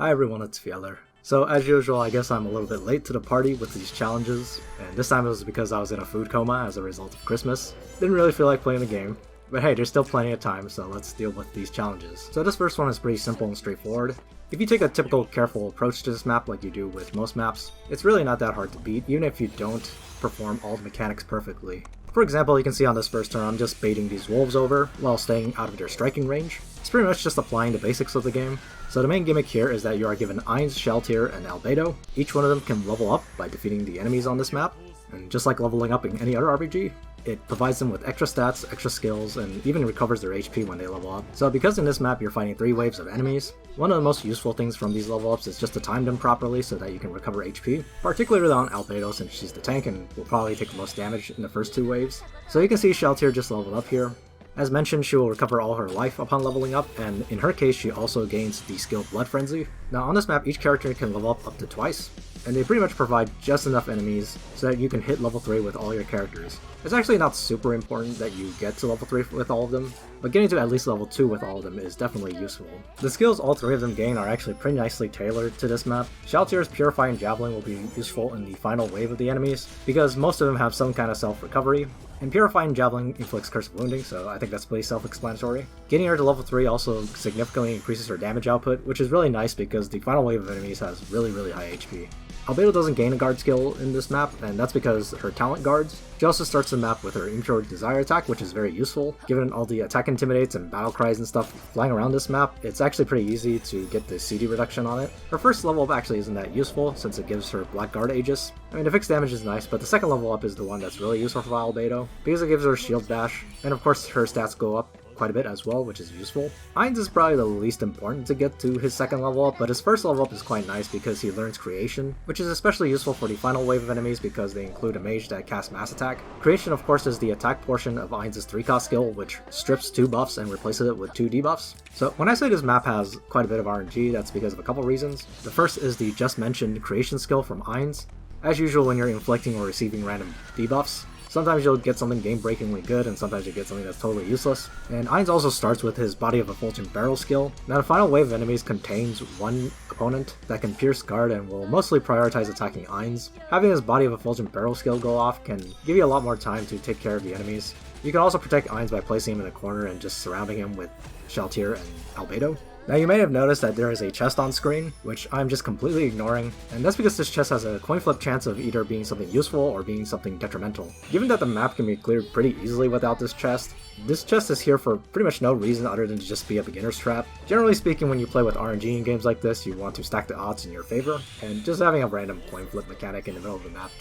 Hi everyone, it's Fieler. So as usual, I guess I'm a little bit late to the party with these challenges, and this time it was because I was in a food coma as a result of Christmas. Didn't really feel like playing the game, but hey, there's still plenty of time, so let's deal with these challenges. So this first one is pretty simple and straightforward. If you take a typical careful approach to this map like you do with most maps, it's really not that hard to beat, even if you don't perform all the mechanics perfectly. For example, you can see on this first turn I'm just baiting these wolves over while staying out of their striking range. It's pretty much just applying the basics of the game. So the main gimmick here is that you are given Ainz, Shaltir, and Albedo. Each one of them can level up by defeating the enemies on this map, and just like leveling up in any other RPG, it provides them with extra stats, extra skills, and even recovers their HP when they level up. So because in this map you're fighting 3 waves of enemies, one of the most useful things from these level ups is just to time them properly so that you can recover HP, particularly on Albedo since she's the tank and will probably take the most damage in the first 2 waves. So you can see Shaltir just leveled up here. As mentioned, she will recover all her life upon leveling up, and in her case she also gains the skill Blood Frenzy. Now on this map each character can level up to twice, and they pretty much provide just enough enemies so that you can hit level 3 with all your characters. It's actually not super important that you get to level 3 with all of them, but getting to at least level 2 with all of them is definitely useful. The skills all 3 of them gain are actually pretty nicely tailored to this map. Shaltir's Purifying Javelin will be useful in the final wave of the enemies, because most of them have some kind of self-recovery, and Purifying Javelin inflicts Curse Wounding, so I think that's pretty self-explanatory. Getting her to level 3 also significantly increases her damage output, which is really nice because the final wave of enemies has really high HP. Albedo doesn't gain a guard skill in this map, and that's because her talent guards. She also starts the map with her Impure Desire attack, which is very useful. Given all the attack intimidates and battle cries and stuff flying around this map, it's actually pretty easy to get the CD reduction on it. Her first level up actually isn't that useful, since it gives her Blackguard Aegis. I mean, the fixed damage is nice, but the second level up is the one that's really useful for Albedo, because it gives her Shield Bash, and of course her stats go up quite a bit as well, which is useful. Ainz is probably the least important to get to his second level up, but his first level up is quite nice because he learns Creation, which is especially useful for the final wave of enemies because they include a mage that casts Mass Attack. Creation of course is the attack portion of Ainz's 3-cost skill, which strips 2 buffs and replaces it with 2 debuffs. So when I say this map has quite a bit of RNG, that's because of a couple reasons. The first is the just mentioned Creation skill from Ainz. As usual when you're inflicting or receiving random debuffs, sometimes you'll get something game-breakingly good, and sometimes you get something that's totally useless. And Ainz also starts with his Body of Effulgent Barrel skill. Now the final wave of enemies contains one opponent that can pierce guard and will mostly prioritize attacking Ainz. Having his Body of Effulgent Barrel skill go off can give you a lot more time to take care of the enemies. You can also protect Ainz by placing him in a corner and just surrounding him with Shaltir and Albedo. Now you may have noticed that there is a chest on screen, which I'm just completely ignoring, and that's because this chest has a coin flip chance of either being something useful or being something detrimental. Given that the map can be cleared pretty easily without this chest is here for pretty much no reason other than to just be a beginner's trap. Generally speaking, when you play with RNG in games like this, you want to stack the odds in your favor, and just having a random coin flip mechanic in the middle of the map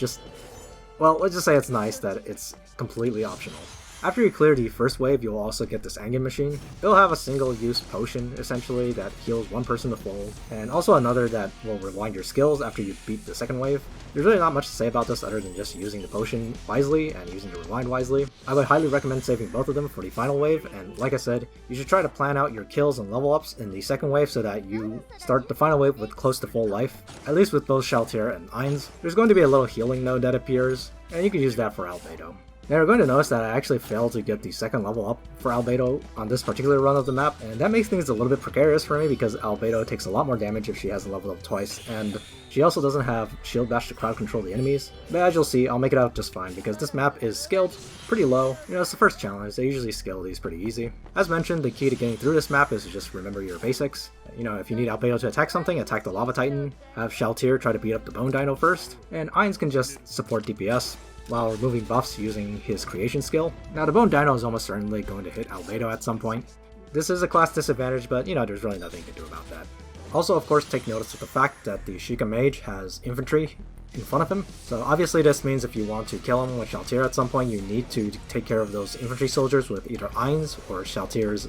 well, let's just say it's nice that it's completely optional. After you clear the first wave, you'll also get this Engine Machine. It'll have a single-use potion, essentially, that heals one person to full, and also another that will rewind your skills after you beat the second wave. There's really not much to say about this other than just using the potion wisely and using the rewind wisely. I would highly recommend saving both of them for the final wave, and like I said, you should try to plan out your kills and level ups in the second wave so that you start the final wave with close to full life, at least with both Shaltir and Ainz. There's going to be a little healing node that appears, and you can use that for Albedo. Now you're going to notice that I actually failed to get the second level up for Albedo on this particular run of the map, and that makes things a little bit precarious for me because Albedo takes a lot more damage if she hasn't leveled up twice, and she also doesn't have Shield Bash to crowd control the enemies. But as you'll see, I'll make it out just fine because this map is scaled pretty low. You know, it's the first challenge, they usually scale these pretty easy. As mentioned, the key to getting through this map is to just remember your basics. You know, if you need Albedo to attack something, attack the Lava Titan, have Shaltir try to beat up the Bone Dino first, and Ainz can just support DPS while removing buffs using his Creation skill. Now the Bone Dino is almost certainly going to hit Albedo at some point. This is a class disadvantage, but you know, there's really nothing you can do about that. Also, of course, take notice of the fact that the Sheikah Mage has infantry in front of him. So obviously this means if you want to kill him with Shaltir at some point, you need to take care of those infantry soldiers with either Ainz or Shaltir's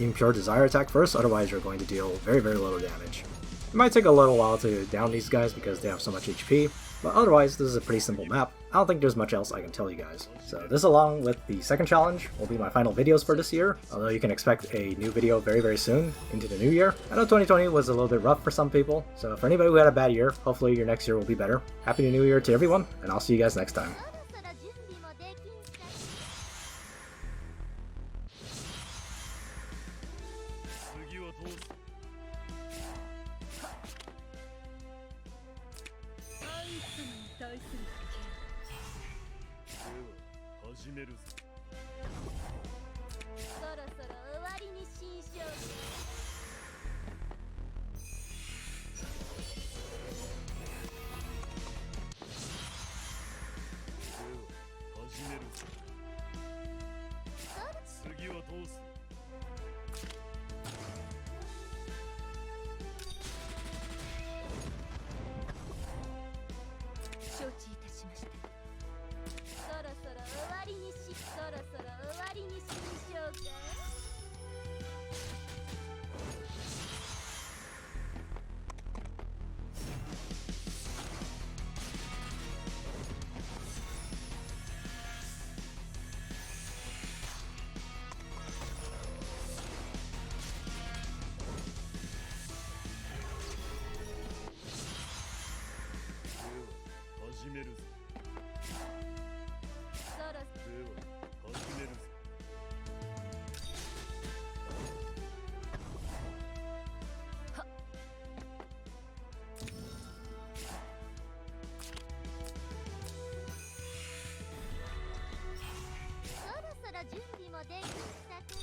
Impure Desire attack first, otherwise you're going to deal very little damage. It might take a little while to down these guys because they have so much HP, but otherwise this is a pretty simple map. I don't think there's much else I can tell you guys. So this, along with the second challenge, will be my final videos for this year, although you can expect a new video very soon into the new year. I know 2020 was a little bit rough for some people, so for anybody who had a bad year, hopefully your next year will be better. Happy New Year to everyone, and I'll see you guys next time. 愛するでは始めるぞ。そろそろ終わりにしんしょうか。では始めるぞ。次はどうする。承知いたしました。そろそろ終わりにし、そろそろ終わりにしましょうか。始めるぞ。そろでは始めるぞ。そろそろ準備もできたか。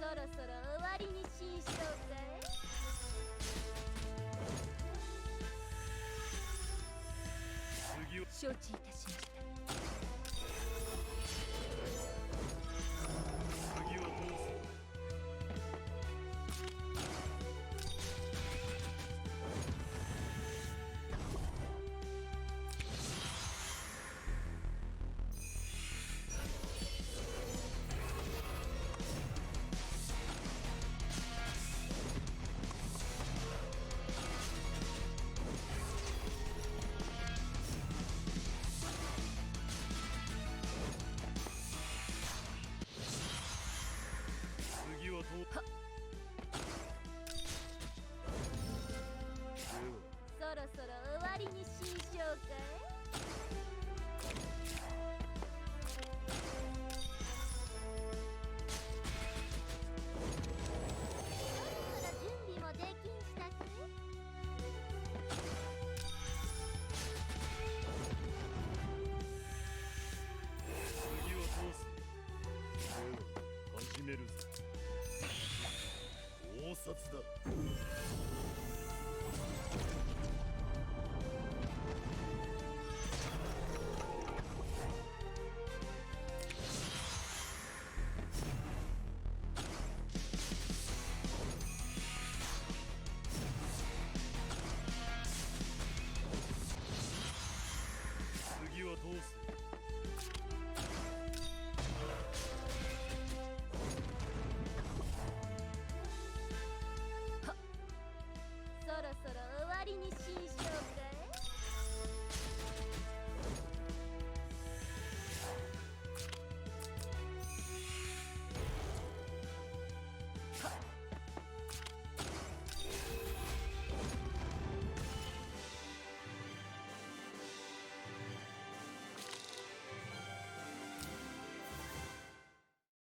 そろそろ終わりにしんしょうか。次は承知いたしました。次はどうする。次はどう。そろそろ終わりにしんしょうか。